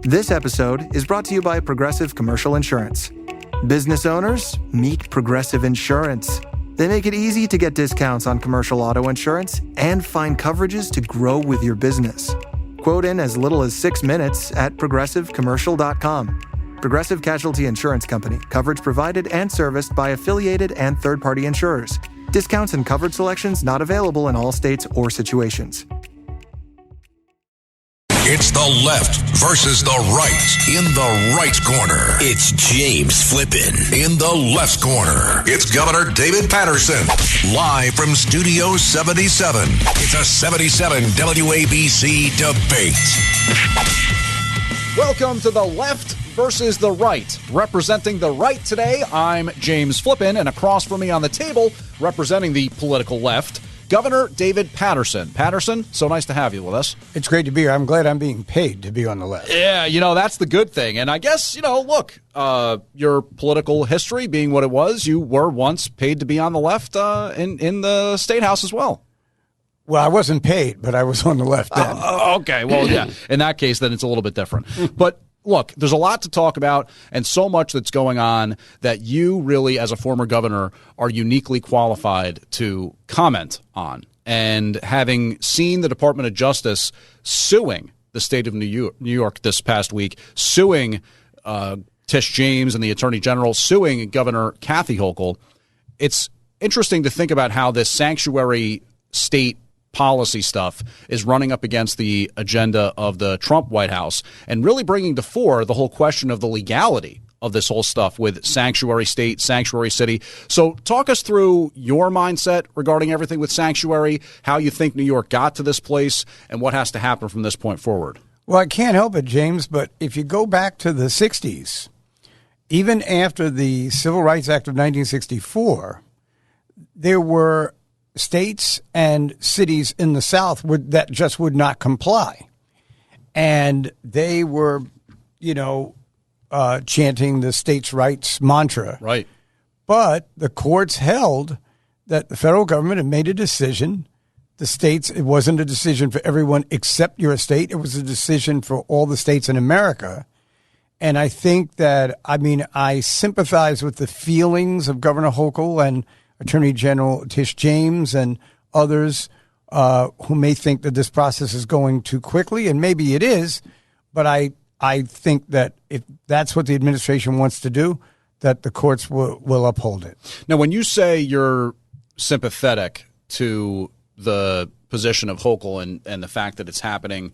This episode is brought to you by Progressive Commercial Insurance. Business owners, meet Progressive Insurance. They make it easy to get discounts on commercial auto insurance and find coverages to grow with your business. Quote in as little as 6 minutes at progressivecommercial.com. Progressive Casualty Insurance Company. Coverage provided and serviced by affiliated and third-party insurers. Discounts and coverage selections not available in all states or situations. It's the left versus the right. In the right corner, it's James Flippin. In the left corner, it's Governor David Paterson. Live from Studio 77, it's a 77 WABC debate. Welcome to the left versus the right. Representing the right today, I'm James Flippin, and across from me on the table, representing the political left, Governor David Paterson. Paterson, so nice to have you with us. It's great to be here. I'm glad I'm being paid to be on the left. Yeah, that's the good thing. And I guess, look, your political history being what it was, you were once paid to be on the left in the State House as well. Well, I wasn't paid, but I was on the left then. Okay, well, yeah. In that case, then it's a little bit different. But look, there's a lot to talk about and so much that's going on that you really, as a former governor, are uniquely qualified to comment on. And having seen the Department of Justice suing the state of New York this past week, suing Tish James and the Attorney General, suing Governor Kathy Hochul, it's interesting to think about how this sanctuary state policy stuff is running up against the agenda of the Trump White House and really bringing to fore the whole question of the legality of this whole stuff with sanctuary state, sanctuary city. So talk us through your mindset regarding everything with sanctuary, how you think New York got to this place, and what has to happen from this point forward. Well, I can't help it, James, but if you go back to the 60s, even after the Civil Rights Act of 1964, there were states and cities in the South that just would not comply. And they were, chanting the states' rights mantra. Right. But the courts held that the federal government had made a decision. The states, it wasn't a decision for everyone except your state. It was a decision for all the states in America. And I think that, I sympathize with the feelings of Governor Hochul and Attorney General Tish James and others who may think that this process is going too quickly, and maybe it is, but I think that if that's what the administration wants to do, that the courts will uphold it. Now, when you say you're sympathetic to the position of Hochul and the fact that it's happening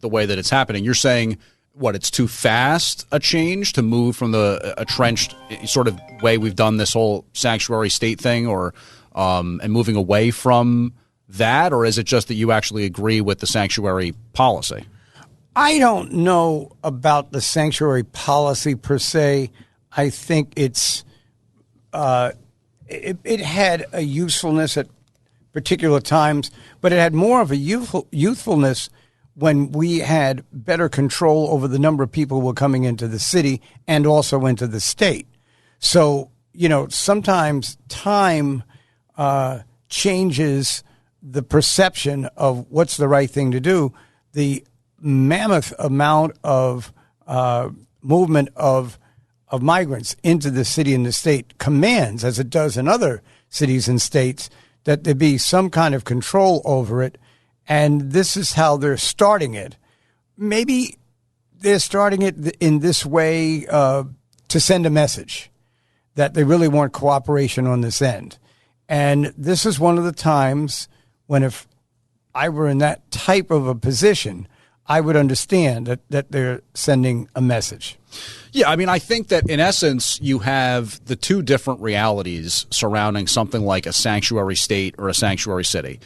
the way that it's happening, you're saying it's too fast a change to move from the entrenched sort of way we've done this whole sanctuary state thing, or and moving away from that, or is it just that you actually agree with the sanctuary policy? I don't know about the sanctuary policy per se. I think it had a usefulness at particular times, but it had more of a youthfulness when we had better control over the number of people who were coming into the city and also into the state. So, sometimes time changes the perception of what's the right thing to do. The mammoth amount of movement of migrants into the city and the state commands, as it does in other cities and states, that there be some kind of control over it. And this is how they're starting it. Maybe they're starting it in this way to send a message that they really want cooperation on this end. And this is one of the times when, if I were in that type of a position, I would understand that they're sending a message. Yeah, I think that in essence, you have the two different realities surrounding something like a sanctuary state or a sanctuary city.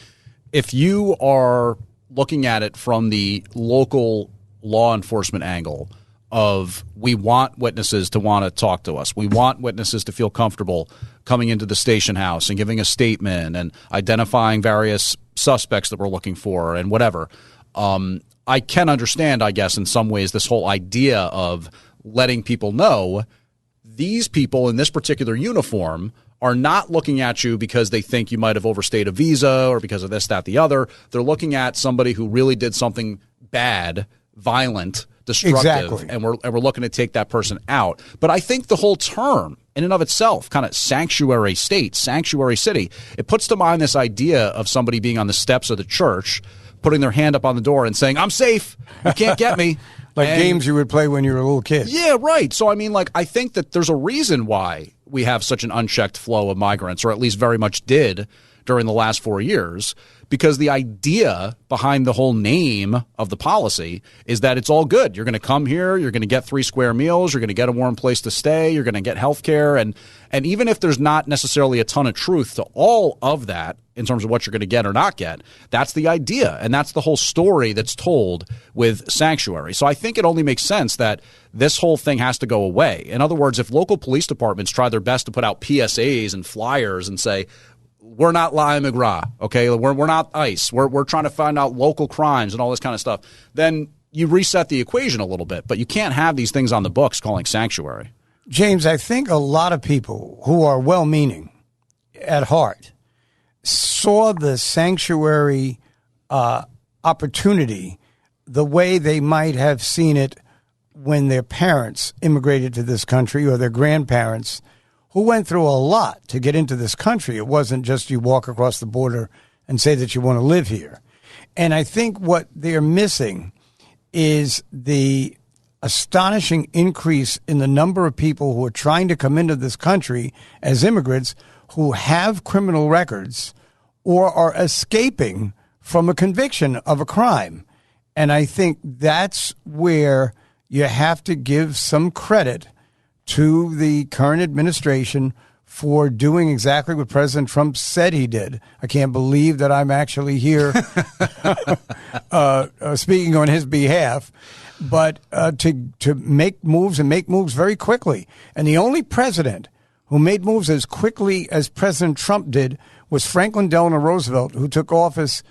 If you are looking at it from the local law enforcement angle of, we want witnesses to want to talk to us, we want witnesses to feel comfortable coming into the station house and giving a statement and identifying various suspects that we're looking for and whatever, I can understand, I guess, in some ways, this whole idea of letting people know these people in this particular uniform are not looking at you because they think you might have overstayed a visa or because of this, that, the other. They're looking at somebody who really did something bad, violent, destructive, Exactly. and we're looking to take that person out. But I think the whole term in and of itself, kind of sanctuary state, sanctuary city, it puts to mind this idea of somebody being on the steps of the church, putting their hand up on the door and saying, "I'm safe. You can't get me." Like games you would play when you were a little kid. Yeah, right. So, I mean, like, I think that there's a reason why we have such an unchecked flow of migrants, or at least very much did during the last 4 years, because the idea behind the whole name of the policy is that it's all good. You're going to come here, you're going to get 3 square meals, you're going to get a warm place to stay, you're going to get health care. And even if there's not necessarily a ton of truth to all of that in terms of what you're going to get or not get, that's the idea. And that's the whole story that's told with sanctuary. So I think it only makes sense that this whole thing has to go away. In other words, if local police departments try their best to put out PSAs and flyers and say, we're not Lyle McGraw, okay? We're not ICE. We're trying to find out local crimes and all this kind of stuff. Then you reset the equation a little bit, but you can't have these things on the books calling sanctuary. James, I think a lot of people who are well-meaning at heart saw the sanctuary opportunity the way they might have seen it when their parents immigrated to this country, or their grandparents, who went through a lot to get into this country. It wasn't just you walk across the border and say that you want to live here. And I think what they're missing is the astonishing increase in the number of people who are trying to come into this country as immigrants who have criminal records or are escaping from a conviction of a crime. And I think that's where you have to give some credit to the current administration for doing exactly what President Trump said he did. I can't believe that I'm actually here speaking on his behalf, but to make moves and make moves very quickly. And the only president who made moves as quickly as President Trump did was Franklin Delano Roosevelt, who took office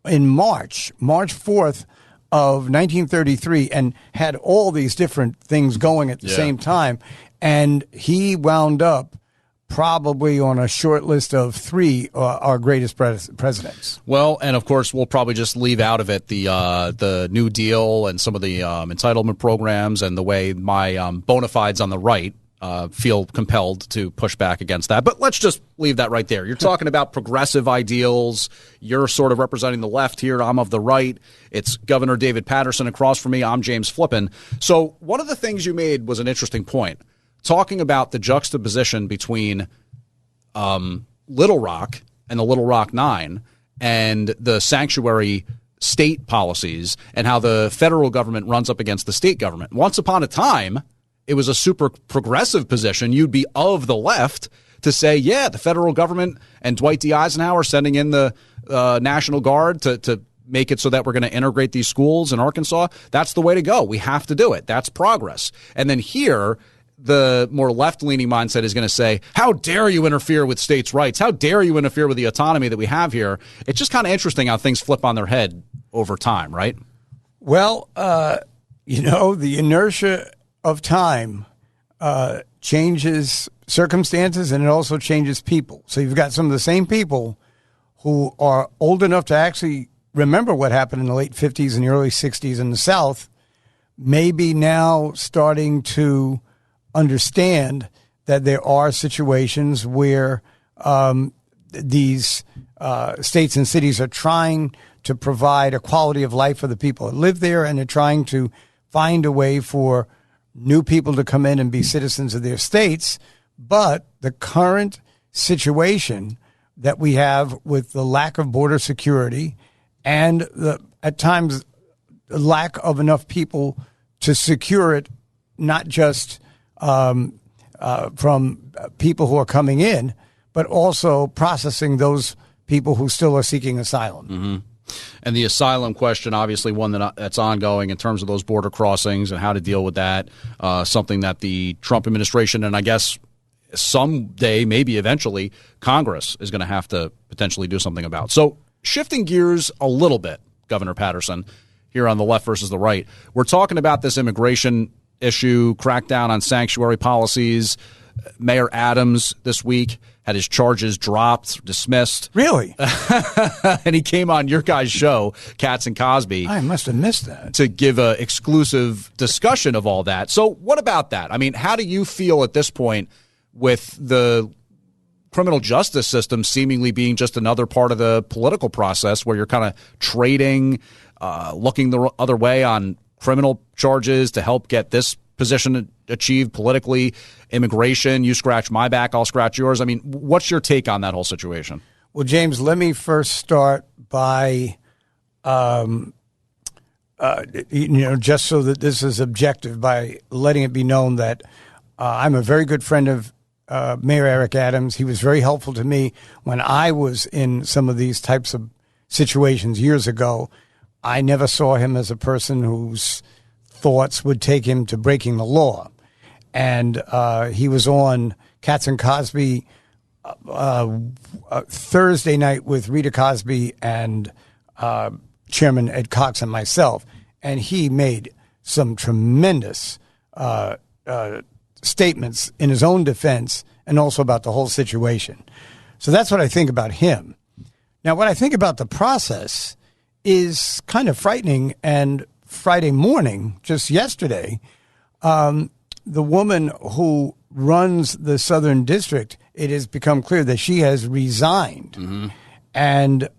in March 4th of 1933, and had all these different things going at the same time. And he wound up probably on a short list of 3 our greatest presidents. Well, and of course, we'll probably just leave out of it the New Deal and some of the entitlement programs, and the way my bona fides on the right feel compelled to push back against that. But let's just leave that right there. You're talking about progressive ideals. You're sort of representing the left here. I'm of the right. It's Governor David Paterson across from me. I'm James Flippin. So one of the things you made was an interesting point, talking about the juxtaposition between Little Rock and the Little Rock Nine and the sanctuary state policies, and how the federal government runs up against the state government. Once upon a time, it was a super progressive position. You'd be of the left to say, yeah, the federal government and Dwight D. Eisenhower sending in the National Guard to make it so that we're going to integrate these schools in Arkansas. That's the way to go. We have to do it. That's progress. And then here, the more left-leaning mindset is going to say, how dare you interfere with states' rights? How dare you interfere with the autonomy that we have here? It's just kind of interesting how things flip on their head over time, right? Well, the inertia of time changes circumstances, and it also changes people. So you've got some of the same people who are old enough to actually remember what happened in the late 50s and the early 60s in the South, maybe now starting to understand that there are situations where these states and cities are trying to provide a quality of life for the people that live there, and they're trying to find a way for new people to come in and be citizens of their states. But the current situation that we have with the lack of border security and at times the lack of enough people to secure it, not just from people who are coming in, but also processing those people who still are seeking asylum. Mm-hmm. And the asylum question, obviously one that's ongoing in terms of those border crossings and how to deal with that, something that the Trump administration, and I guess someday, maybe eventually, Congress is going to have to potentially do something about. So shifting gears a little bit, Governor Paterson, here on the left versus the right, we're talking about this immigration issue, crackdown on sanctuary policies. Mayor Adams this week had his charges dropped, dismissed. Really? And he came on your guys' show, Katz and Cosby. I must have missed that. To give an exclusive discussion of all that. So what about that? I mean, how do you feel at this point with the criminal justice system seemingly being just another part of the political process where you're kind of trading, looking the other way on criminal charges to help get this position achieved politically, immigration, you scratch my back, I'll scratch yours. I mean, what's your take on that whole situation? Well, James, let me first start by, just so that this is objective, by letting it be known that I'm a very good friend of Mayor Eric Adams. He was very helpful to me when I was in some of these types of situations years ago. I never saw him as a person whose thoughts would take him to breaking the law. And he was on Katz and Cosby Thursday night with Rita Cosby and Chairman Ed Cox and myself. And he made some tremendous statements in his own defense and also about the whole situation. So that's what I think about him. Now, what I think about the process is kind of frightening. And Friday morning, just yesterday, the woman who runs the Southern District, it has become clear that she has resigned. Mm-hmm. And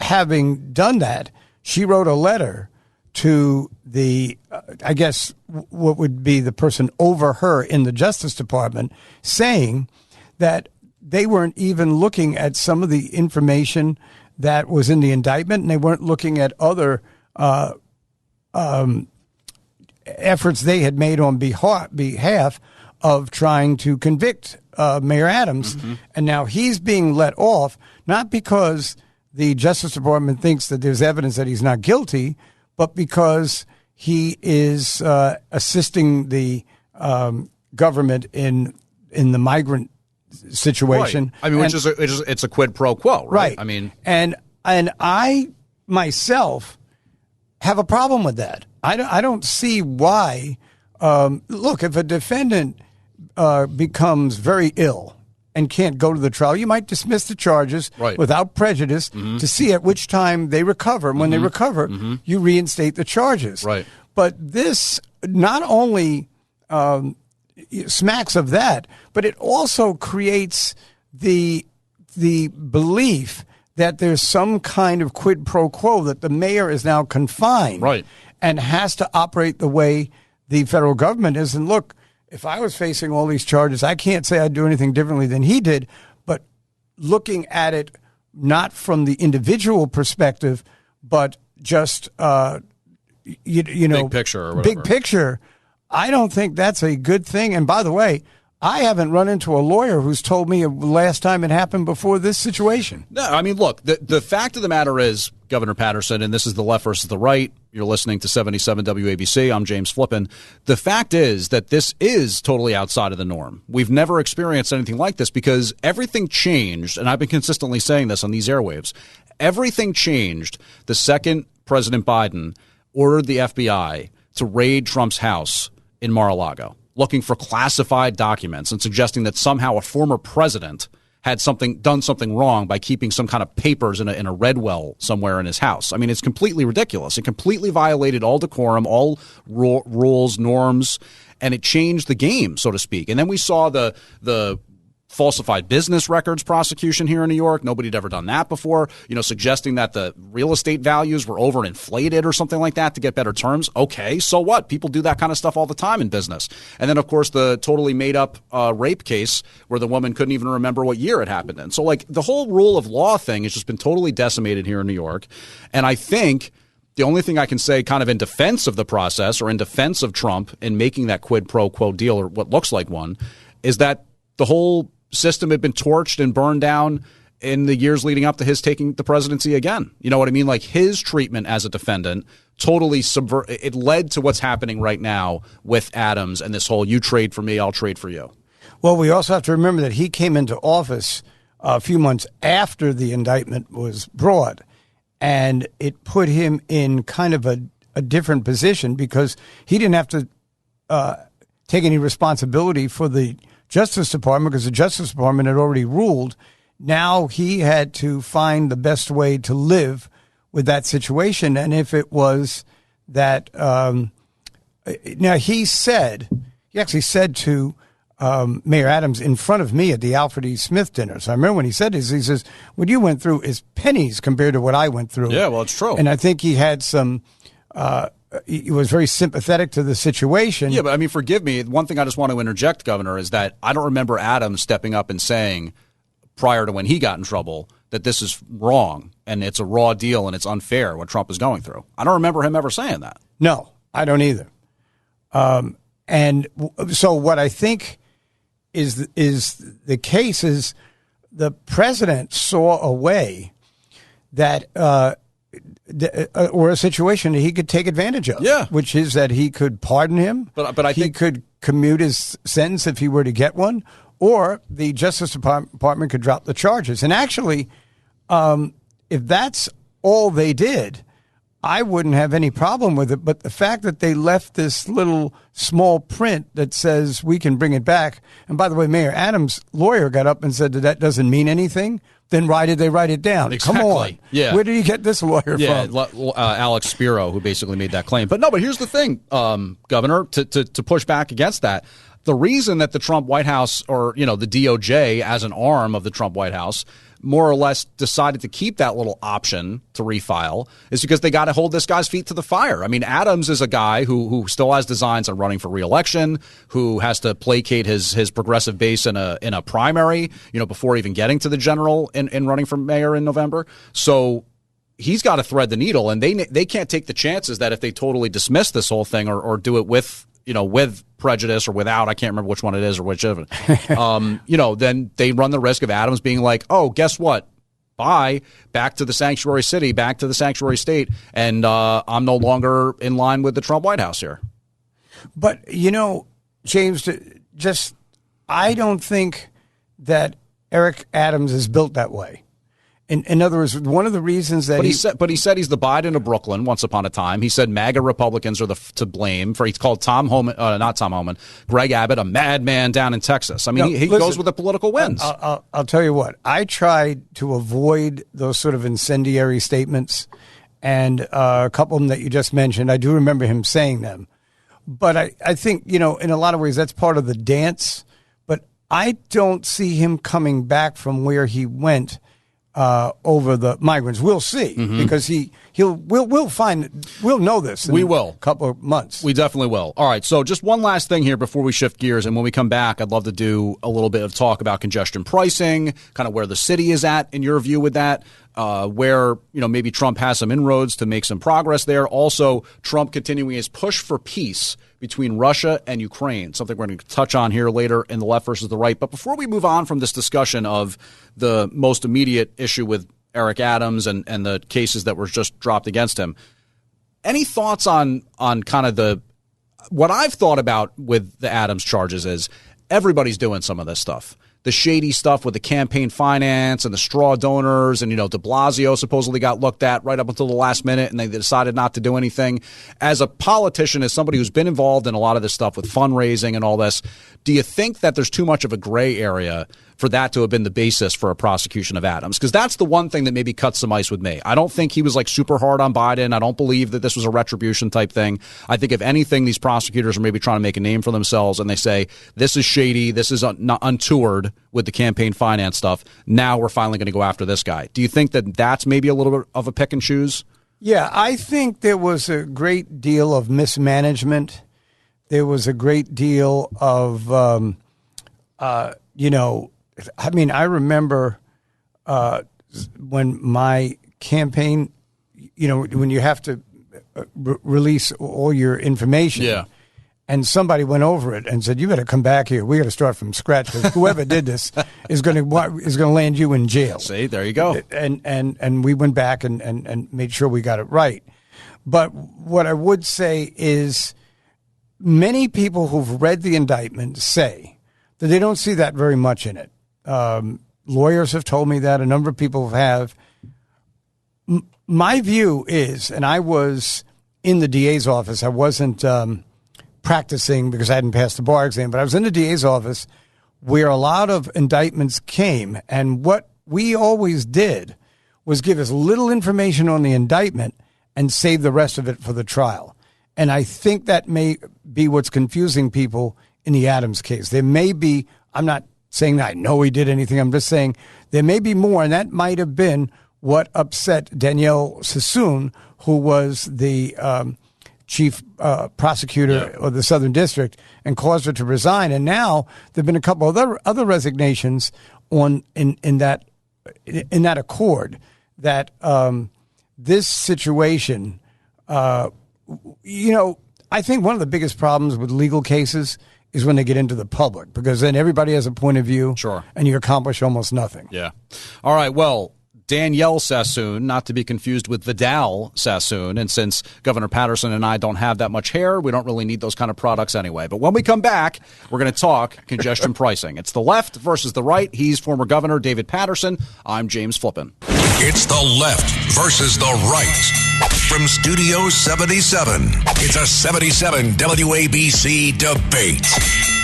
having done that, she wrote a letter to the, I guess, what would be the person over her in the Justice Department, saying that they weren't even looking at some of the information that was in the indictment, and they weren't looking at other efforts they had made on behalf of trying to convict Mayor Adams. Mm-hmm. And now he's being let off, not because the Justice Department thinks that there's evidence that he's not guilty, but because he is assisting the government in the migrant situation. Right. I mean, it's a quid pro quo, right? I mean, and I myself have a problem with that. I don't see why. Look, if a defendant becomes very ill and can't go to the trial, you might dismiss the charges without prejudice to see at which time they recover. And when they recover, you reinstate the charges. Right. But this not only smacks of that, but it also creates the belief that there's some kind of quid pro quo, that the mayor is now confined and has to operate the way the federal government is. And look, if I was facing all these charges, I can't say I'd do anything differently than he did, but looking at it not from the individual perspective, but just, big picture or whatever. Big picture, I don't think that's a good thing. And by the way, I haven't run into a lawyer who's told me last time it happened before this situation. No, I mean, look, the fact of the matter is, Governor Paterson, and this is the left versus the right. You're listening to 77 WABC. I'm James Flippin. The fact is that this is totally outside of the norm. We've never experienced anything like this because everything changed, and I've been consistently saying this on these airwaves. Everything changed the second President Biden ordered the FBI to raid Trump's house in Mar-a-Lago, looking for classified documents and suggesting that somehow a former president had done something wrong by keeping some kind of papers in a red well somewhere in his house. I mean, it's completely ridiculous. It completely violated all decorum, all rules, norms, and it changed the game, so to speak. And then we saw the falsified business records prosecution here in New York. Nobody had ever done that before, suggesting that the real estate values were overinflated or something like that to get better terms. Okay, so what? People do that kind of stuff all the time in business. And then, of course, the totally made up rape case where the woman couldn't even remember what year it happened in. So, the whole rule of law thing has just been totally decimated here in New York. And I think the only thing I can say kind of in defense of the process or in defense of Trump in making that quid pro quo deal, or what looks like one, is that the whole system had been torched and burned down in the years leading up to his taking the presidency again. You know what I mean? Like, his treatment as a defendant totally it led to what's happening right now with Adams and this whole you trade for me, I'll trade for you. Well, we also have to remember that he came into office a few months after the indictment was brought, and it put him in kind of a different position because he didn't have to take any responsibility for the Justice Department because the Justice Department had already ruled. Now he had to find the best way to live with that situation. And if it was that, now he actually said to Mayor Adams in front of me at the Alfred E. Smith dinner. So I remember when he said this, he says, what you went through is pennies compared to what I went through. Yeah, well, it's true. And I think he had some, he was very sympathetic to the situation. Yeah, but I mean, forgive me. One thing I just want to interject, Governor, is that I don't remember Adams stepping up and saying prior to when he got in trouble that this is wrong and it's a raw deal and it's unfair what Trump is going through. I don't remember him ever saying that. No, I don't either. And so what I think is the case is the president saw a way that or a situation that he could take advantage of. Yeah. Which is that he could pardon him. But I think he could commute his sentence if he were to get one, or the Justice Department could drop the charges. And actually, if that's all they did, I wouldn't have any problem with it. But the fact that they left this little small print that says we can bring it back. And by the way, Mayor Adams' lawyer got up and said that doesn't mean anything. Then why did they write it down? Exactly. Come on. Yeah. Where did he get this lawyer from? Alex Spiro, who basically made that claim. But here's the thing, Governor, to push back against that. The reason that the Trump White House or, the DOJ as an arm of the Trump White House more or less decided to keep that little option to refile is because they got to hold this guy's feet to the fire. I mean, Adams is a guy who still has designs on running for re-election, who has to placate his progressive base in a primary, before even getting to the general and running for mayor in November. So he's got to thread the needle, and they can't take the chances that if they totally dismiss this whole thing or do it with prejudice or without, I can't remember which one it is or whichever, then they run the risk of Adams being like, oh, guess what? Bye, back to the sanctuary city, back to the sanctuary state, and I'm no longer in line with the Trump White House here. But, James, I don't think that Eric Adams is built that way. In other words, one of the reasons that he said he's the Biden of Brooklyn once upon a time. He said MAGA Republicans are to blame for. He called Greg Abbott a madman down in Texas. I mean, he goes with the political winds. I'll tell you what. I tried to avoid those sort of incendiary statements, and a couple of them that you just mentioned, I do remember him saying them. But I think in a lot of ways that's part of the dance. But I don't see him coming back from where he went. Over the migrants. We'll see, because we'll know this in a couple of months. We definitely will. All right, so just one last thing here before we shift gears, and when we come back, I'd love to do a little bit of talk about congestion pricing, kind of where the city is at in your view with that, where maybe Trump has some inroads to make some progress there. Also, Trump continuing his push for peace between Russia and Ukraine, something we're going to touch on here later in the left versus the right. But before we move on from this discussion of the most immediate issue with Eric Adams and the cases that were just dropped against him, any thoughts on kind of what I've thought about with the Adams charges is everybody's doing some of this stuff. The shady stuff with the campaign finance and the straw donors, and de Blasio supposedly got looked at right up until the last minute, and they decided not to do anything. As a politician, as somebody who's been involved in a lot of this stuff with fundraising and all this, do you think that there's too much of a gray area for that to have been the basis for a prosecution of Adams? Because that's the one thing that maybe cuts some ice with me. I don't think he was super hard on Biden. I don't believe that this was a retribution type thing. I think if anything, these prosecutors are maybe trying to make a name for themselves, and they say, this is shady, this is untoward with the campaign finance stuff. Now we're finally going to go after this guy. Do you think that that's maybe a little bit of a pick and choose? Yeah, I think there was a great deal of mismanagement. There was a great deal of, I remember when my campaign, when you have to release all your information. Yeah. And somebody went over it and said, "You better come back here. We got to start from scratch because whoever did this is going to land you in jail." See, there you go. And we went back and made sure we got it right. But what I would say is, many people who've read the indictment say that they don't see that very much in it. Lawyers have told me that. A number of people have. My view is, and I was in the DA's office. I wasn't practicing because I hadn't passed the bar exam, but I was in the DA's office where a lot of indictments came. And what we always did was give as little information on the indictment and save the rest of it for the trial. And I think that may be what's confusing people in the Adams case. There may be, I'm not saying that I know he did anything, I'm just saying there may be more, and that might have been what upset Danielle Sassoon, who was the chief prosecutor of the Southern District, and caused her to resign. And now there have been a couple of other resignations in that accord that this situation, I think one of the biggest problems with legal cases is when they get into the public, because then everybody has a point of view, and you accomplish almost nothing. Yeah. All right, well, Danielle Sassoon, not to be confused with Vidal Sassoon. And since Governor Paterson and I don't have that much hair, we don't really need those kind of products anyway. But when we come back, we're going to talk congestion pricing. It's the left versus the right. He's former Governor David Paterson. I'm James Flippin. It's the left versus the right. From Studio 77, it's a 77 WABC debate.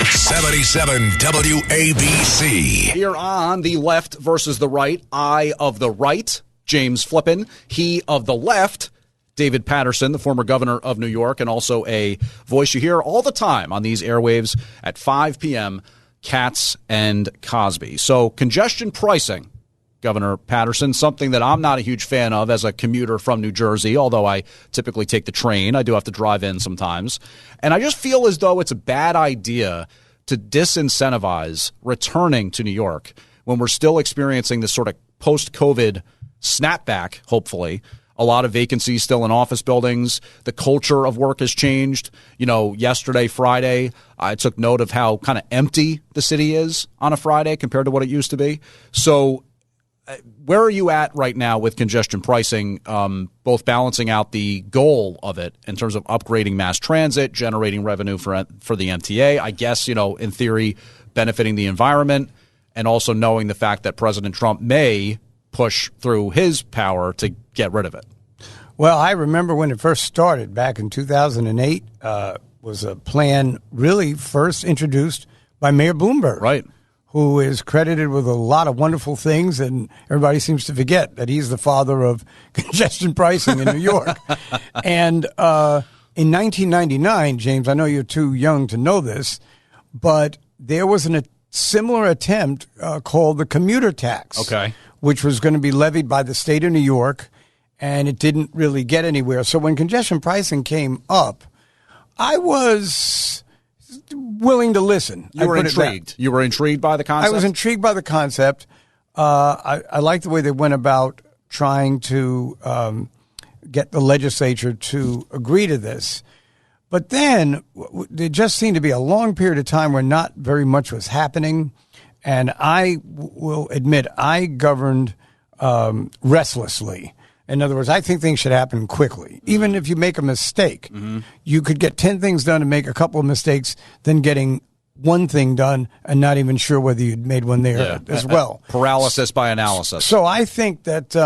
77 WABC. Here on the left versus the right, I of the right, James Flippin. He of the left, David Paterson, the former governor of New York, and also a voice you hear all the time on these airwaves at 5 p.m., Katz and Cosby. So congestion pricing, Governor Paterson, something that I'm not a huge fan of as a commuter from New Jersey, although I typically take the train. I do have to drive in sometimes. And I just feel as though it's a bad idea to disincentivize returning to New York when we're still experiencing this sort of post-COVID snapback, hopefully. A lot of vacancies still in office buildings. The culture of work has changed. Yesterday, Friday, I took note of how kind of empty the city is on a Friday compared to what it used to be. So where are you at right now with congestion pricing, both balancing out the goal of it in terms of upgrading mass transit, generating revenue for the MTA, I guess, in theory, benefiting the environment, and also knowing the fact that President Trump may push through his power to get rid of it? Well, I remember when it first started back in 2008, was a plan really first introduced by Mayor Bloomberg. Right. Who is credited with a lot of wonderful things, and everybody seems to forget that he's the father of congestion pricing in New York. And in 1999, James, I know you're too young to know this, but there was a similar attempt called the commuter tax, which was going to be levied by the state of New York, and it didn't really get anywhere. So when congestion pricing came up, I was willing to listen. You were intrigued. You were intrigued by the concept? I was intrigued by the concept. I like the way they went about trying to get the legislature to agree to this. But then there just seemed to be a long period of time where not very much was happening. And I will admit I governed restlessly. In other words, I think things should happen quickly. Even if you make a mistake, you could get 10 things done and make a couple of mistakes, then getting one thing done and not even sure whether you'd made one there as well. Paralysis by analysis. So I think that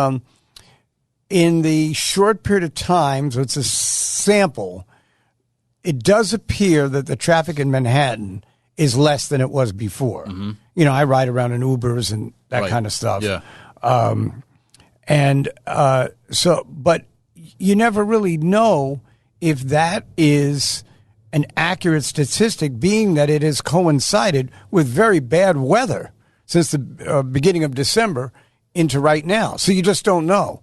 in the short period of time, so it's a sample, it does appear that the traffic in Manhattan is less than it was before. I ride around in Ubers and that kind of stuff. Yeah. But you never really know if that is an accurate statistic, being that it has coincided with very bad weather since the beginning of December into right now. So you just don't know.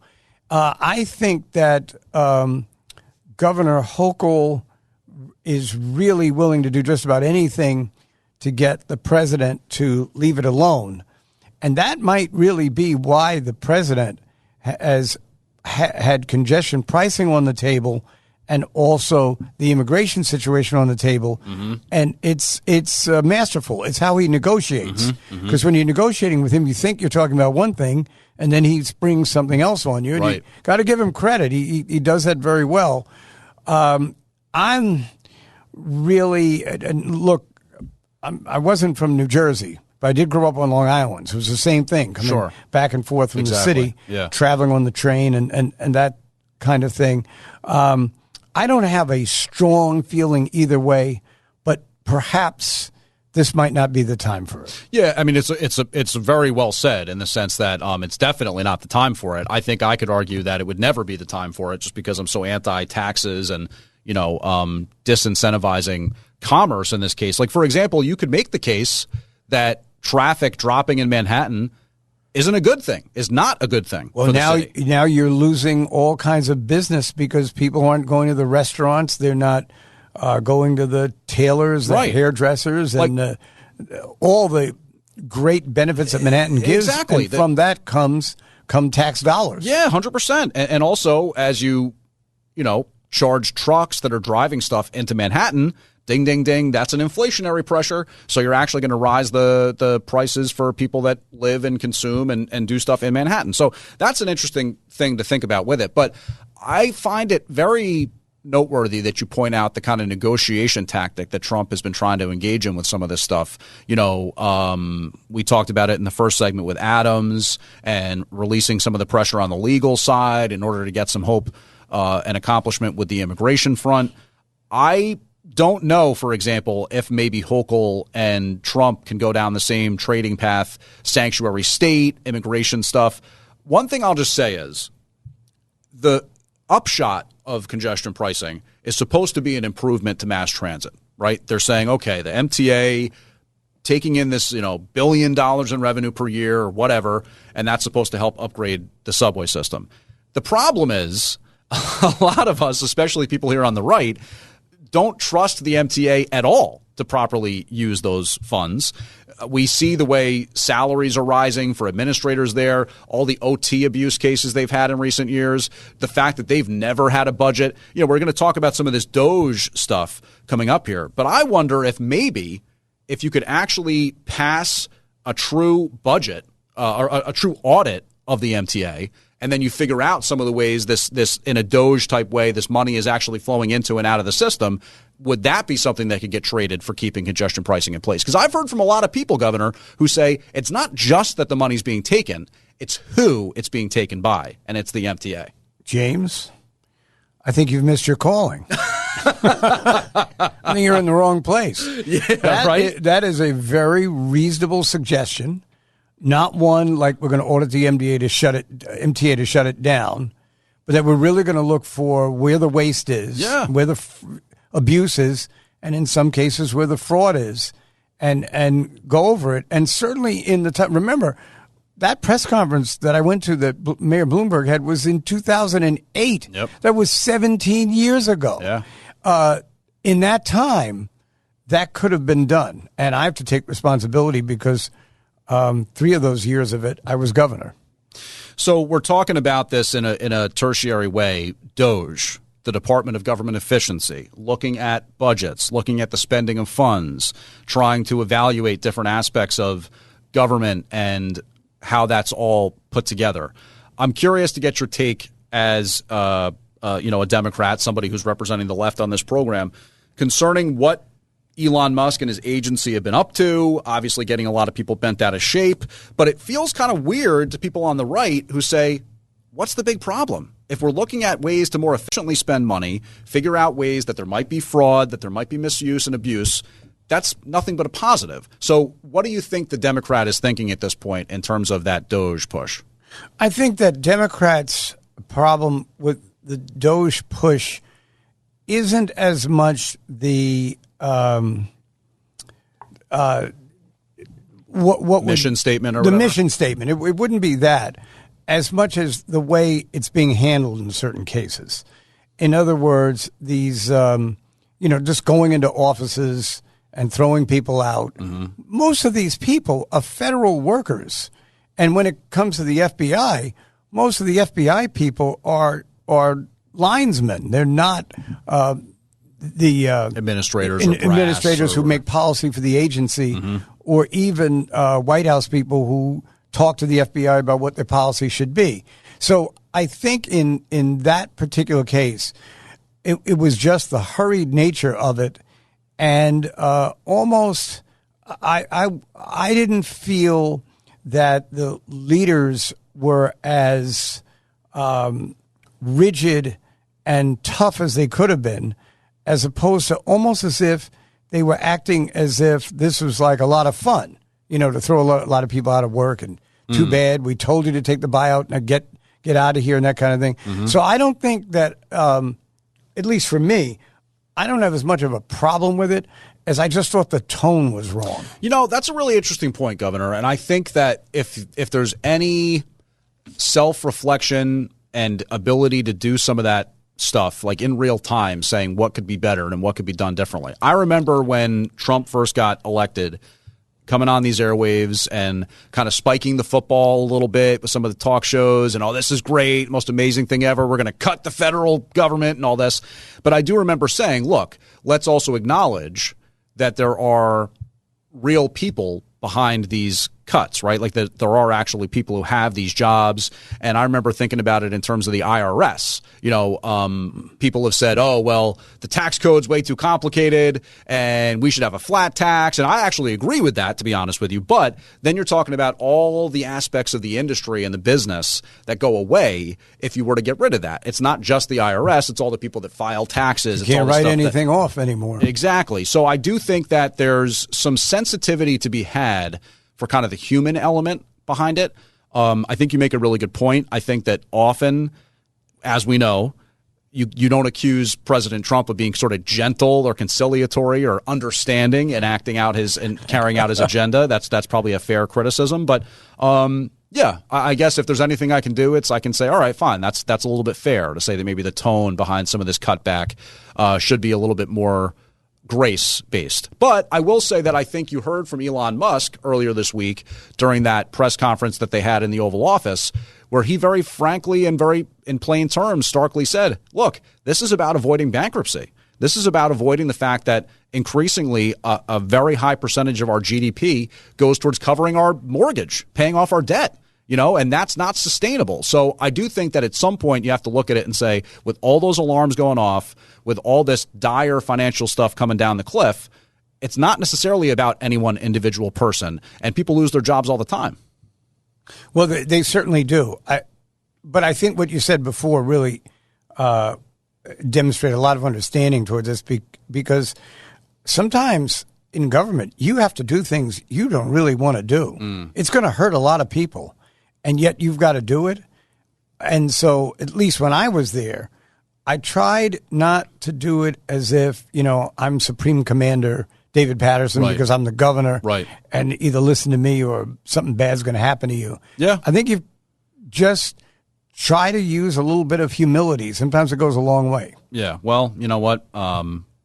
I think that Governor Hochul is really willing to do just about anything to get the president to leave it alone. And that might really be why the president has had congestion pricing on the table and also the immigration situation on the table. And it's masterful. It's how he negotiates. Because when you're negotiating with him, you think you're talking about one thing, and then he springs something else on you. And you got to give him credit. He does that very well. I'm really, look, I wasn't from New Jersey, but I did grow up on Long Island, so it was the same thing, coming back and forth from the city, traveling on the train and that kind of thing. I don't have a strong feeling either way, but perhaps this might not be the time for it. Yeah, I mean, it's very well said in the sense that it's definitely not the time for it. I think I could argue that it would never be the time for it just because I'm so anti-taxes and, disincentivizing commerce in this case. Like, for example, you could make the case that traffic dropping in Manhattan isn't a good thing, is not a good thing. Well, for the city. now you're losing all kinds of business because people aren't going to the restaurants. They're not going to the tailors, the hairdressers, and all the great benefits that Manhattan gives. Exactly. And from that come tax dollars. Yeah, 100%. And also, as you charge trucks that are driving stuff into Manhattan, ding, ding, ding, that's an inflationary pressure. So you're actually going to rise the prices for people that live and consume and do stuff in Manhattan. So that's an interesting thing to think about with it. But I find it very noteworthy that you point out the kind of negotiation tactic that Trump has been trying to engage in with some of this stuff. We talked about it in the first segment with Adams and releasing some of the pressure on the legal side in order to get some hope and accomplishment with the immigration front. I don't know, for example, if maybe Hochul and Trump can go down the same trading path, sanctuary state, immigration stuff. One thing I'll just say is the upshot of congestion pricing is supposed to be an improvement to mass transit, right? They're saying, okay, the MTA taking in this, $1 billion in revenue per year or whatever, and that's supposed to help upgrade the subway system. The problem is a lot of us, especially people here on the right, don't trust the MTA at all to properly use those funds. We see the way salaries are rising for administrators there, all the OT abuse cases they've had in recent years, the fact that they've never had a budget. We're going to talk about some of this DOGE stuff coming up here. But I wonder if you could actually pass a true budget or a true audit of the MTA, and then you figure out some of the ways this in a DOGE type way, this money is actually flowing into and out of the system. Would that be something that could get traded for keeping congestion pricing in place? Because I've heard from a lot of people, Governor, who say it's not just that the money's being taken, it's who it's being taken by, and it's the MTA. James, I think you've missed your calling. I think you're in the wrong place. Yeah, right? That is a very reasonable suggestion. Not one like we're going to audit the MTA to shut it down, but that we're really going to look for where the waste is, where the abuse is, and in some cases where the fraud is, and go over it. And certainly in the time, remember that press conference that I went to that Mayor Bloomberg had was in 2008. Yep. That was 17 years ago. Yeah. In that time, that could have been done, and I have to take responsibility because 3 of those years of it, I was governor. So we're talking about this in a tertiary way. DOGE, the Department of Government Efficiency, looking at budgets, looking at the spending of funds, trying to evaluate different aspects of government and how that's all put together. I'm curious to get your take as a Democrat, somebody who's representing the left on this program, concerning what Elon Musk and his agency have been up to, obviously getting a lot of people bent out of shape. But it feels kind of weird to people on the right who say, what's the big problem? If we're looking at ways to more efficiently spend money, figure out ways that there might be fraud, that there might be misuse and abuse, that's nothing but a positive. So what do you think the Democrat is thinking at this point in terms of that DOGE push? I think that Democrats' problem with the DOGE push isn't as much the mission statement or the whatever. Mission statement. It wouldn't be that as much as the way it's being handled in certain cases. In other words, these just going into offices and throwing people out. Mm-hmm. Most of these people are federal workers, and when it comes to the FBI, most of the FBI people are linesmen. They're not the administrators who make policy for the agency, mm-hmm. or even White House people who talk to the FBI about what their policy should be. So I think in that particular case, it was just the hurried nature of it, and almost I didn't feel that the leaders were as rigid and tough as they could have been, as opposed to almost as if they were acting as if this was like a lot of fun, to throw a lot of people out of work and too bad, we told you to take the buyout and get out of here and that kind of thing. Mm-hmm. So I don't think that, at least for me, I don't have as much of a problem with it as I just thought the tone was wrong. That's a really interesting point, Governor. And I think that if there's any self-reflection and ability to do some of that stuff, like in real time, saying what could be better and what could be done differently. I remember when Trump first got elected, coming on these airwaves and kind of spiking the football a little bit with some of the talk shows and, this is great, most amazing thing ever. We're going to cut the federal government and all this. But I do remember saying, look, let's also acknowledge that there are real people behind these cuts, right? Like that there are actually people who have these jobs. And I remember thinking about it in terms of the IRS. People have said, oh, well, the tax code's way too complicated and we should have a flat tax. And I actually agree with that, to be honest with you. But then you're talking about all the aspects of the industry and the business that go away if you were to get rid of that. It's not just the IRS. It's all the people that file taxes. You can't write anything off anymore. Exactly. So I do think that there's some sensitivity to be had for kind of the human element behind it. I think you make a really good point. I think that often, as we know, you don't accuse President Trump of being sort of gentle or conciliatory or understanding and acting out and carrying out his agenda. That's probably a fair criticism. But I guess if there's anything I can do, I can say, all right, fine. That's a little bit fair to say that maybe the tone behind some of this cutback should be a little bit more grace-based. But I will say that I think you heard from Elon Musk earlier this week during that press conference that they had in the Oval Office, where he very frankly and very in plain terms starkly said, look, this is about avoiding bankruptcy. This is about avoiding the fact that increasingly a very high percentage of our GDP goes towards covering our mortgage, paying off our debt. And that's not sustainable. So I do think that at some point you have to look at it and say, with all those alarms going off, with all this dire financial stuff coming down the cliff, it's not necessarily about any one individual person, and people lose their jobs all the time. Well, they certainly do. But I think what you said before really demonstrated a lot of understanding towards this because sometimes in government you have to do things you don't really want to do. It's going to hurt a lot of people. And yet you've got to do it. And so at least when I was there, I tried not to do it as if, I'm Supreme Commander David Paterson because I'm the governor. Right. And either listen to me or something bad's going to happen to you. Yeah. I think you just try to use a little bit of humility. Sometimes it goes a long way. Yeah. Well, you know what?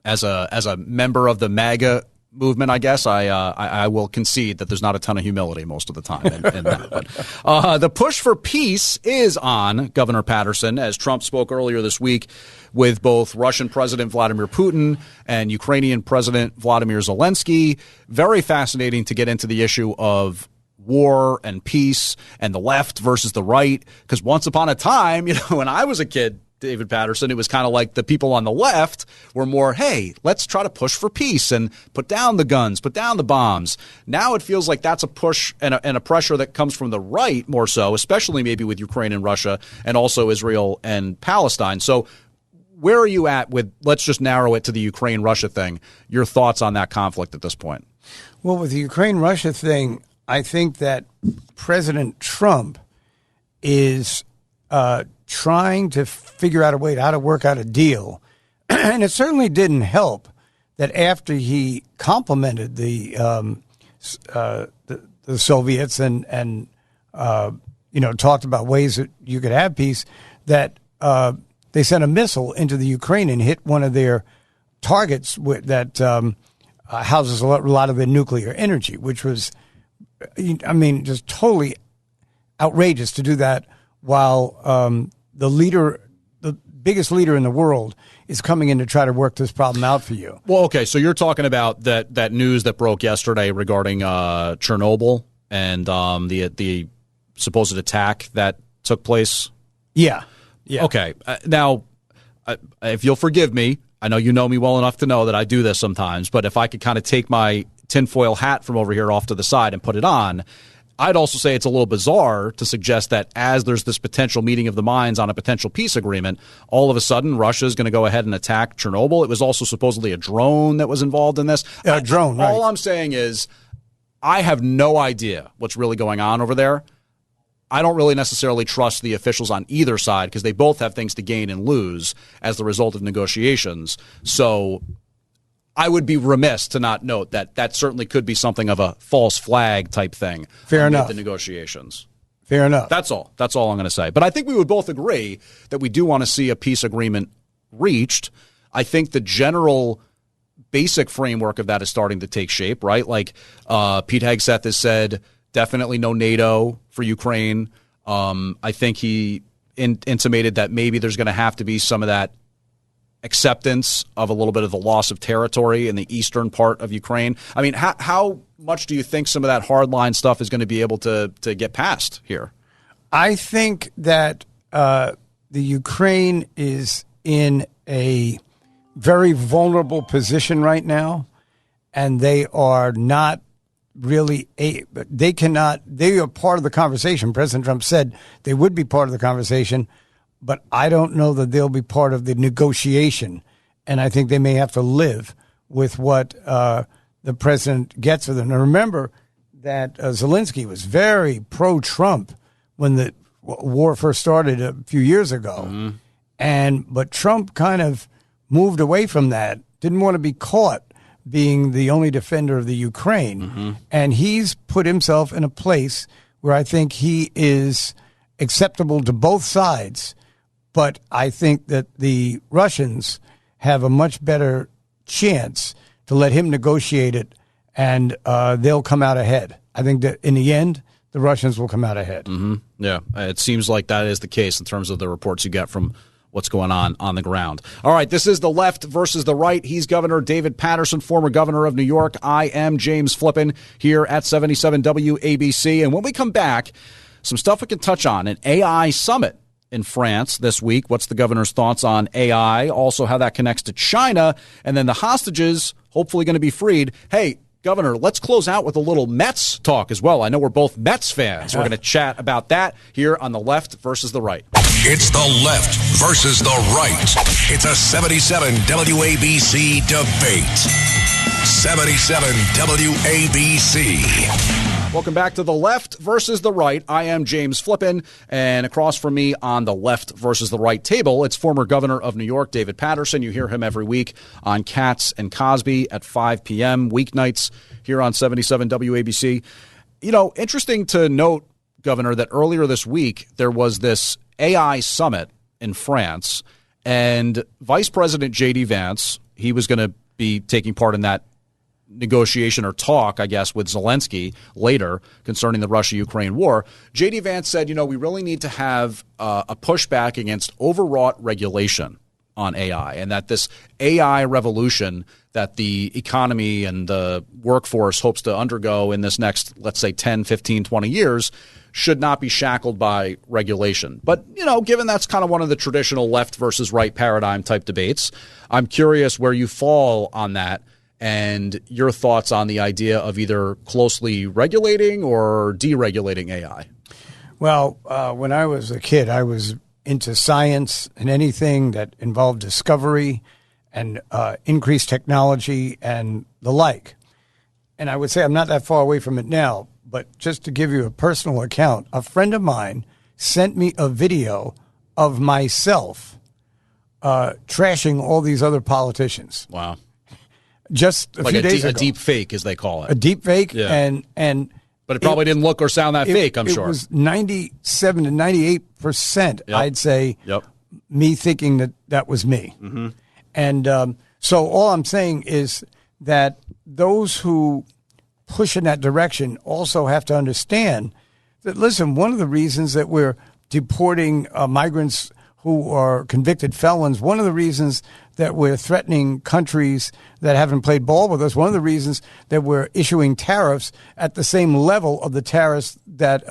As a member of the MAGA movement, I guess I will concede that there's not a ton of humility most of the time in that. But the push for peace is on, Governor Paterson, as Trump spoke earlier this week with both Russian President Vladimir Putin and Ukrainian President Vladimir Zelensky. Very fascinating to get into the issue of war and peace and the left versus the right, because once upon a time, when I was a kid, David Paterson, it was kind of like the people on the left were more, hey, let's try to push for peace and put down the guns, put down the bombs. Now it feels like that's a push and a pressure that comes from the right more so, especially maybe with Ukraine and Russia and also Israel and Palestine. So where are you at with, let's just narrow it to the Ukraine-Russia thing, your thoughts on that conflict at this point? Well, with the Ukraine-Russia thing, I think that President Trump is trying to figure out a way to how to work out a deal. And it certainly didn't help that after he complimented the Soviets and talked about ways that you could have peace, that they sent a missile into the Ukraine and hit one of their targets that houses a lot of their nuclear energy, which was, just totally outrageous to do that while the biggest leader in the world is coming in to try to work this problem out for you. Well, okay, so you're talking about that news that broke yesterday regarding Chernobyl and the supposed attack that took place? Yeah. Okay, now, if you'll forgive me, I know you know me well enough to know that I do this sometimes, but if I could kind of take my tinfoil hat from over here off to the side and put it on, I'd also say it's a little bizarre to suggest that as there's this potential meeting of the minds on a potential peace agreement, all of a sudden Russia's going to go ahead and attack Chernobyl. It was also supposedly a drone that was involved in this. A drone, right. All I'm saying is I have no idea what's really going on over there. I don't really necessarily trust the officials on either side because they both have things to gain and lose as the result of negotiations. So I would be remiss to not note that that certainly could be something of a false flag type thing. Fair enough. The negotiations. Fair enough. That's all. That's all I'm going to say. But I think we would both agree that we do want to see a peace agreement reached. I think the general basic framework of that is starting to take shape, right? Like Pete Hegseth has said, definitely no NATO for Ukraine. I think he intimated that maybe there's going to have to be some of that acceptance of a little bit of the loss of territory in the eastern part of Ukraine. I mean, how much do you think some of that hardline stuff is going to be able to get past here? I think that the Ukraine is in a very vulnerable position right now, and they are not really they are part of the conversation. President Trump said they would be part of the conversation, but I don't know that they'll be part of the negotiation. And I think they may have to live with what the president gets for them. Now, remember that Zelensky was very pro-Trump when the war first started a few years ago. Mm-hmm. But Trump kind of moved away from that, didn't want to be caught being the only defender of the Ukraine. Mm-hmm. And he's put himself in a place where I think he is acceptable to both sides. But I think that the Russians have a much better chance to let him negotiate it, and they'll come out ahead. I think that in the end, the Russians will come out ahead. Mm-hmm. Yeah, it seems like that is the case in terms of the reports you get from what's going on the ground. All right, this is the left versus the right. He's Governor David Paterson, former governor of New York. I am James Flippin here at 77 WABC. And when we come back, some stuff we can touch on. An AI summit in France this week. What's the governor's thoughts on AI? Also, how that connects to China. And then the hostages hopefully going to be freed. Hey, Governor, let's close out with a little Mets talk as well. I know we're both Mets fans. We're going to chat about that here on the left versus the right. It's the left versus the right. It's a 77 WABC debate. 77 WABC. Welcome back to the left versus the right. I am James Flippin, and across from me on the left versus the right table, it's former governor of New York, David Paterson. You hear him every week on Katz and Cosby at 5 p.m. weeknights here on 77 WABC. You know, interesting to note, Governor, that earlier this week there was this AI summit in France, and Vice President J.D. Vance, he was going to be taking part in that negotiation or talk, I guess, with Zelensky later concerning the Russia-Ukraine war. J.D. Vance said, you know, we really need to have a pushback against overwrought regulation on AI, and that this AI revolution that the economy and the workforce hopes to undergo in this next, let's say, 10, 15, 20 years should not be shackled by regulation. But, you know, given that's kind of one of the traditional left versus right paradigm type debates, I'm curious where you fall on that and your thoughts on the idea of either closely regulating or deregulating AI. Well, when I was a kid, I was into science and anything that involved discovery and increased technology and the like. And I would say I'm not that far away from it now. But just to give you a personal account, a friend of mine sent me a video of myself trashing all these other politicians. Wow. Just a few days ago. A deep fake, as they call it. A deep fake, yeah. and but it probably didn't look or sound that fake, I'm sure. It was 97 to 98%, yep. I'd say, yep. me thinking that was me. Mm-hmm. And so all I'm saying is that those who push in that direction also have to understand that, listen, one of the reasons that we're deporting migrants who are convicted felons, one of the reasons that we're threatening countries that haven't played ball with us, one of the reasons that we're issuing tariffs at the same level of the tariffs that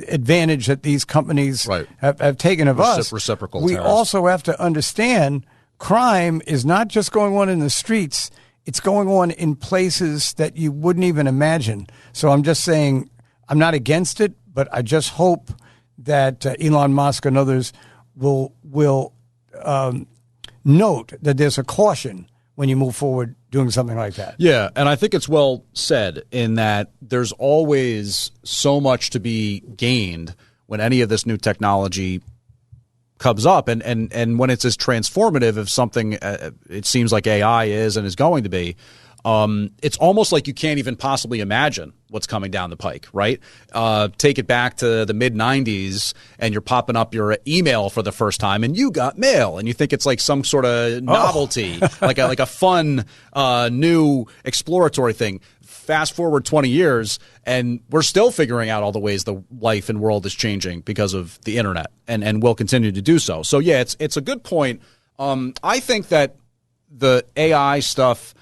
advantage that these companies right. have taken of us. Reciprocal we tariffs. also have to understand crime is not just going on in the streets. It's going on in places that you wouldn't even imagine. So I'm just saying I'm not against it, but I just hope that Elon Musk and others will note that there's a caution when you move forward doing something like that. Yeah, and I think it's well said in that there's always so much to be gained when any of this new technology comes up, and when it's as transformative as something it seems like AI is and is going to be. It's almost like you can't even possibly imagine what's coming down the pike, right? Take it back to the mid-'90s, and you're popping up your email for the first time, and you got mail, and you think it's like some sort of novelty, like a fun, new exploratory thing. Fast forward 20 years, and we're still figuring out all the ways the life and world is changing because of the internet, and will continue to do so. So, yeah, it's a good point. I think that the AI stuff,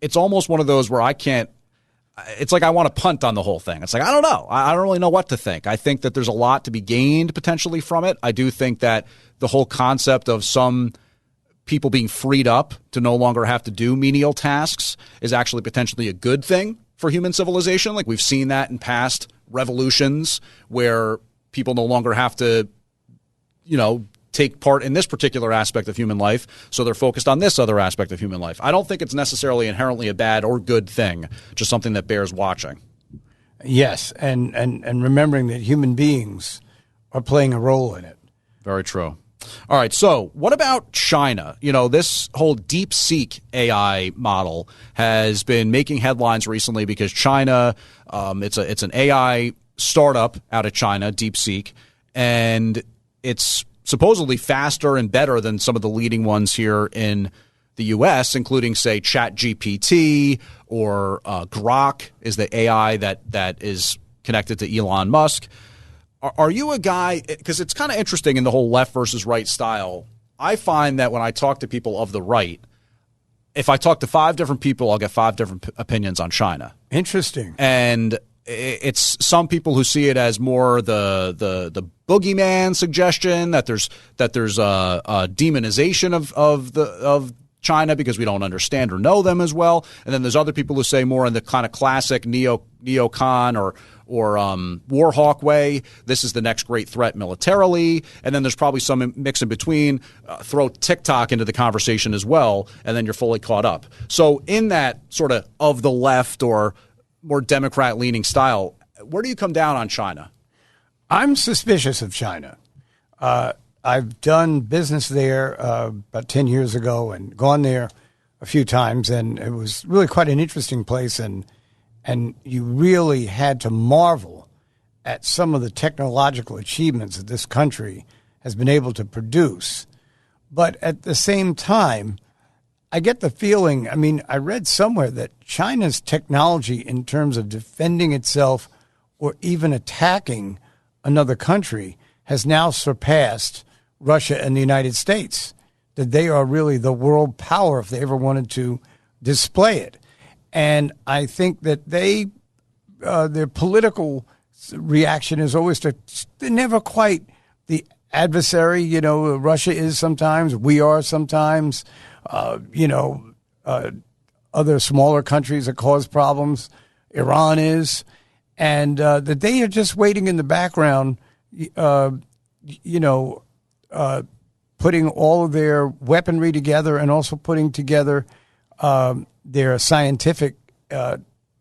it's almost one of those where it's like I want to punt on the whole thing. It's like, I don't know. I don't really know what to think. I think that there's a lot to be gained potentially from it. I do think that the whole concept of some people being freed up to no longer have to do menial tasks is actually potentially a good thing for human civilization. Like we've seen that in past revolutions where people no longer have to, take part in this particular aspect of human life, so they're focused on this other aspect of human life. I don't think it's necessarily inherently a bad or good thing, just something that bears watching. Yes, and remembering that human beings are playing a role in it. Very true. All right, so what about China? This whole DeepSeek AI model has been making headlines recently because China, it's an AI startup out of China, DeepSeek, and it's supposedly faster and better than some of the leading ones here in the U.S., including, say, ChatGPT or Grok is the AI that is connected to Elon Musk. Are you a guy, because it's kind of interesting in the whole left versus right style. I find that when I talk to people of the right, if I talk to 5 different people, I'll get 5 different opinions on China. Interesting. And it's some people who see it as more the boogeyman suggestion that there's a demonization of China because we don't understand or know them as well, and then there's other people who say more in the kind of classic neocon or warhawk way. This is the next great threat militarily, and then there's probably some mix in between. Throw TikTok into the conversation as well, and then you're fully caught up. So in that sort of the left or more Democrat-leaning style, where do you come down on China? I'm suspicious of China. I've done business there about 10 years ago and gone there a few times, and it was really quite an interesting place, and you really had to marvel at some of the technological achievements that this country has been able to produce. But at the same time, I get the feeling, I read somewhere that China's technology in terms of defending itself or even attacking another country has now surpassed Russia and the United States, that they are really the world power if they ever wanted to display it. And I think that their political reaction is always they're never quite the adversary. Russia is sometimes, we are sometimes. Other smaller countries that cause problems, Iran is, and that they are just waiting in the background, putting all of their weaponry together and also putting together their scientific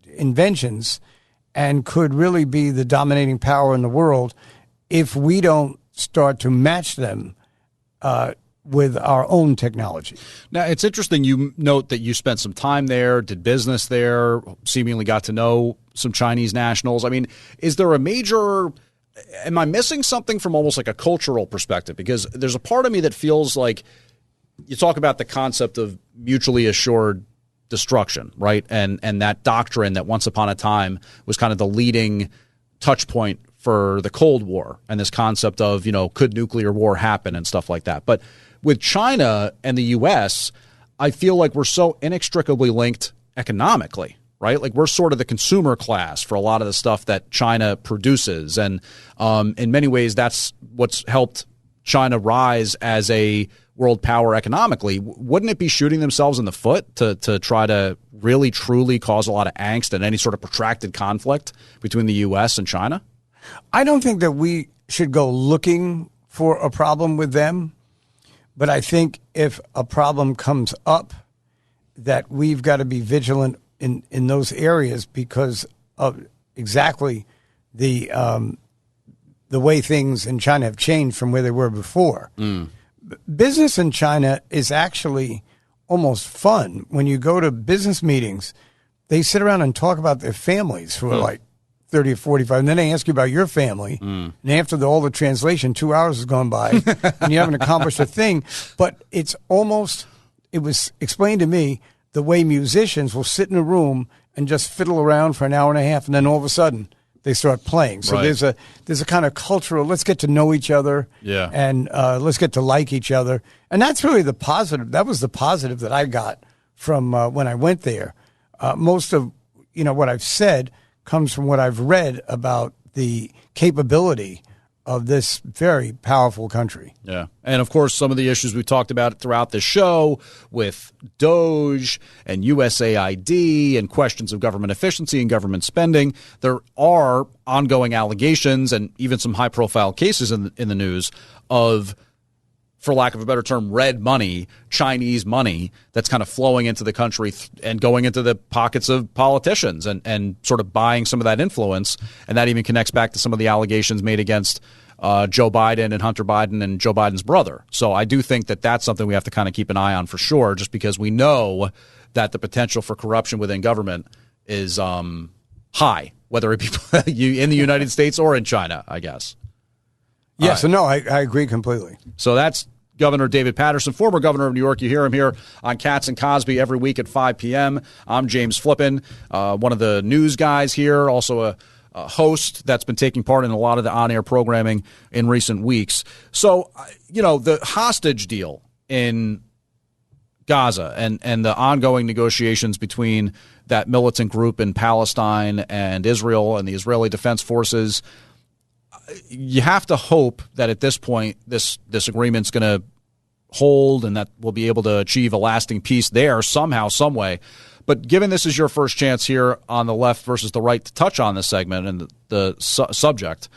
inventions, and could really be the dominating power in the world if we don't start to match them with our own technology. Now, it's interesting you note that you spent some time there, did business there, seemingly got to know some Chinese nationals. Is there am I missing something from almost like a cultural perspective? Because there's a part of me that feels like you talk about the concept of mutually assured destruction, right? And that doctrine that once upon a time was kind of the leading touch point for the Cold War and this concept of, could nuclear war happen and stuff like that. But with China and the U.S., I feel like we're so inextricably linked economically, right? Like we're sort of the consumer class for a lot of the stuff that China produces. And in many ways, that's what's helped China rise as a world power economically. Wouldn't it be shooting themselves in the foot to try to really truly cause a lot of angst and any sort of protracted conflict between the U.S. and China? I don't think that we should go looking for a problem with them, but I think if a problem comes up, that we've got to be vigilant in those areas because of exactly the way things in China have changed from where they were before. Business in China is actually almost fun. When you go to business meetings, they sit around and talk about their families for like 30 or 45, and then they ask you about your family. And after all the translation, 2 hours has gone by, and you haven't accomplished a thing. But it was explained to me the way musicians will sit in a room and just fiddle around for an hour and a half, and then all of a sudden they start playing. So Right. there's a kind of cultural, let's get to know each other, and let's get to like each other. And that's really the positive. That was the positive that I got from when I went there. Most of what I've said comes from what I've read about the capability of this very powerful country. Yeah. And of course, some of the issues we talked about throughout the show with Doge and USAID and questions of government efficiency and government spending, there are ongoing allegations and even some high profile cases in the news of, for lack of a better term, red money, Chinese money that's kind of flowing into the country and going into the pockets of politicians and sort of buying some of that influence. And that even connects back to some of the allegations made against Joe Biden and Hunter Biden and Joe Biden's brother. So I do think that that's something we have to kind of keep an eye on for sure, just because we know that the potential for corruption within government is high, whether it be in the United States or in China, I guess. Yes, no, I agree completely. So that's Governor David Paterson, former governor of New York. You hear him here on Katz and Cosby every week at 5 p.m. I'm James Flippin, one of the news guys here, also a host that's been taking part in a lot of the on-air programming in recent weeks. So, the hostage deal in Gaza and the ongoing negotiations between that militant group in Palestine and Israel and the Israeli Defense Forces, you have to hope that at this point this agreement's going to hold and that we'll be able to achieve a lasting peace there somehow, some way. But given this is your first chance here on the left versus the right to touch on this segment and the subject,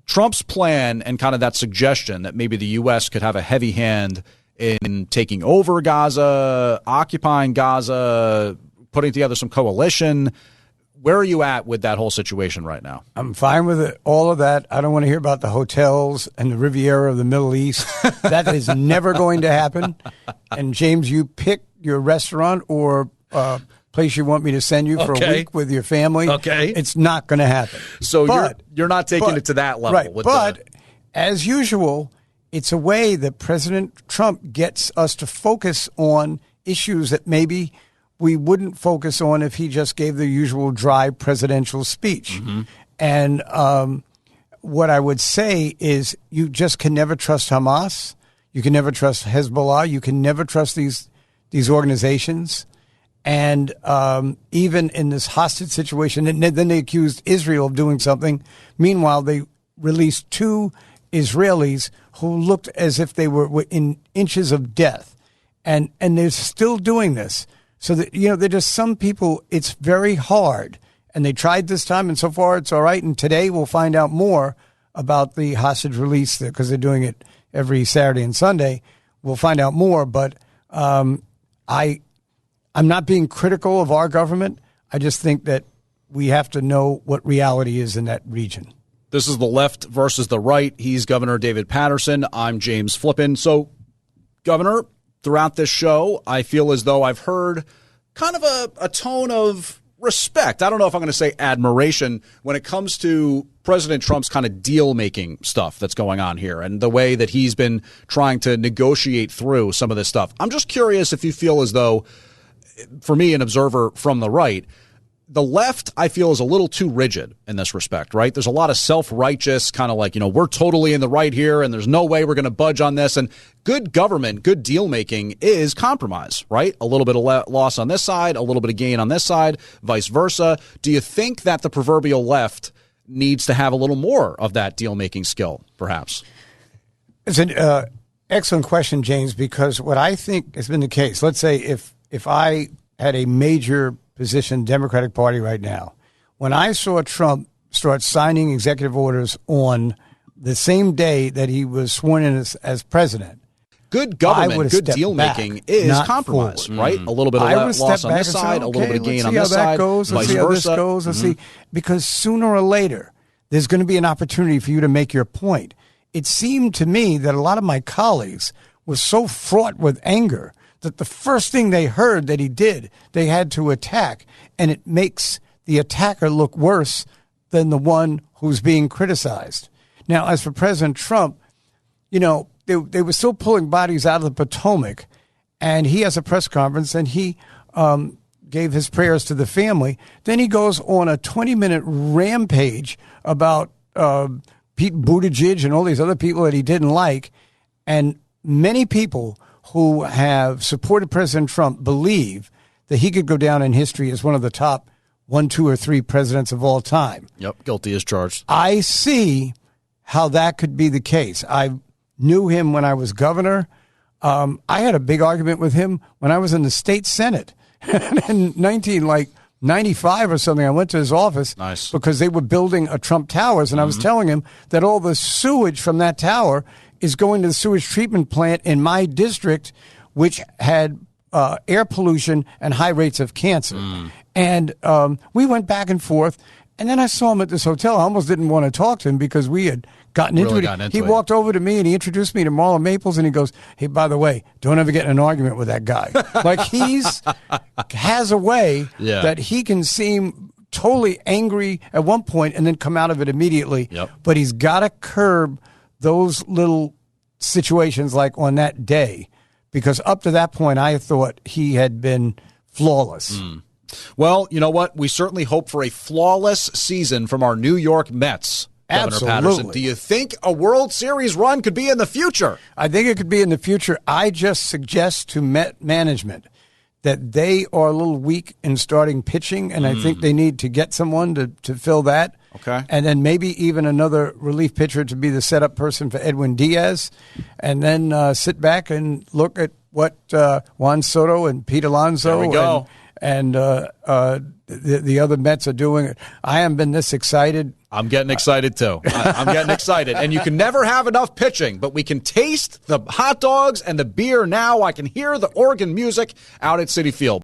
Trump's plan and kind of that suggestion that maybe the U.S. could have a heavy hand in taking over Gaza, occupying Gaza, putting together some coalition. Where are you at with that whole situation right now? I'm fine with it, all of that. I don't want to hear about the hotels and the Riviera of the Middle East. That is never going to happen. And, James, you pick your restaurant or place you want me to send you for a week with your family. Okay. It's not going to happen. So you're not taking it to that level. Right. But, as usual, it's a way that President Trump gets us to focus on issues that maybe we wouldn't focus on if he just gave the usual dry presidential speech. Mm-hmm. And what I would say is you just can never trust Hamas. You can never trust Hezbollah. You can never trust these organizations. And even in this hostage situation, and then they accused Israel of doing something. Meanwhile, they released 2 Israelis who looked as if they were in inches of death. And they're still doing this. So that, there are just some people, it's very hard. And they tried this time, and so far it's all right. And today we'll find out more about the hostage release because they're doing it every Saturday and Sunday. We'll find out more. But I'm not being critical of our government. I just think that we have to know what reality is in that region. This is the left versus the right. He's Governor David Paterson. I'm James Flippin. So, Governor, throughout this show, I feel as though I've heard kind of a tone of respect. I don't know if I'm going to say admiration when it comes to President Trump's kind of deal-making stuff that's going on here and the way that he's been trying to negotiate through some of this stuff. I'm just curious if you feel as though, for me, an observer from the right, the left, I feel, is a little too rigid in this respect, right? There's a lot of self-righteous kind of like, we're totally in the right here and there's no way we're going to budge on this. And good government, good deal-making is compromise, right? A little bit of loss on this side, a little bit of gain on this side, vice versa. Do you think that the proverbial left needs to have a little more of that deal-making skill, perhaps? It's an excellent question, James, because what I think has been the case, let's say if I at a major position Democratic Party right now. When I saw Trump start signing executive orders on the same day that he was sworn in as president, good government, good deal making is compromise, right? A little bit of loss on this side, a little bit of gain on this side, let's see how this goes. Let's see, because sooner or later there's going to be an opportunity for you to make your point. It seemed to me that a lot of my colleagues were so fraught with anger that the first thing they heard that he did, they had to attack, and it makes the attacker look worse than the one who's being criticized. Now, as for President Trump, you know, they were still pulling bodies out of the Potomac, and he has a press conference, and he gave his prayers to the family. Then he goes on a 20-minute rampage about Pete Buttigieg and all these other people that he didn't like, and many people who have supported President Trump believe that he could go down in history as one of the top 1, 2, or 3 presidents of all time. Yep, guilty as charged. I see how that could be the case. I knew him when I was governor. I had a big argument with him when I was in the state Senate in 1995 or something. I went to his office because they were building a Trump Towers, and I was telling him that all the sewage from that tower is going to the sewage treatment plant in my district, which had air pollution and high rates of cancer. And we went back and forth. And then I saw him at this hotel. I almost didn't want to talk to him because we had gotten into it. He walked over to me and he introduced me to Marlon Maples, and he goes, "Hey, by the way, don't ever get in an argument with that guy." Like, has a way that he can seem totally angry at one point and then come out of it immediately. But he's got to curb those little situations like on that day, because up to that point I thought he had been flawless. Well, you know what? We certainly hope for a flawless season from our New York Mets, Governor Paterson. Do you think a World Series run could be in the future? I think it could be in the future. I just suggest to Met management that they are a little weak in starting pitching, and I think they need to get someone to fill that. Okay. And then maybe even another relief pitcher to be the setup person for Edwin Diaz, and then sit back and look at what Juan Soto and Pete Alonso and the other Mets are doing. I haven't been this excited. I'm getting excited, too. I'm getting excited. And you can never have enough pitching, but we can taste the hot dogs and the beer now. I can hear the organ music out at Citi Field.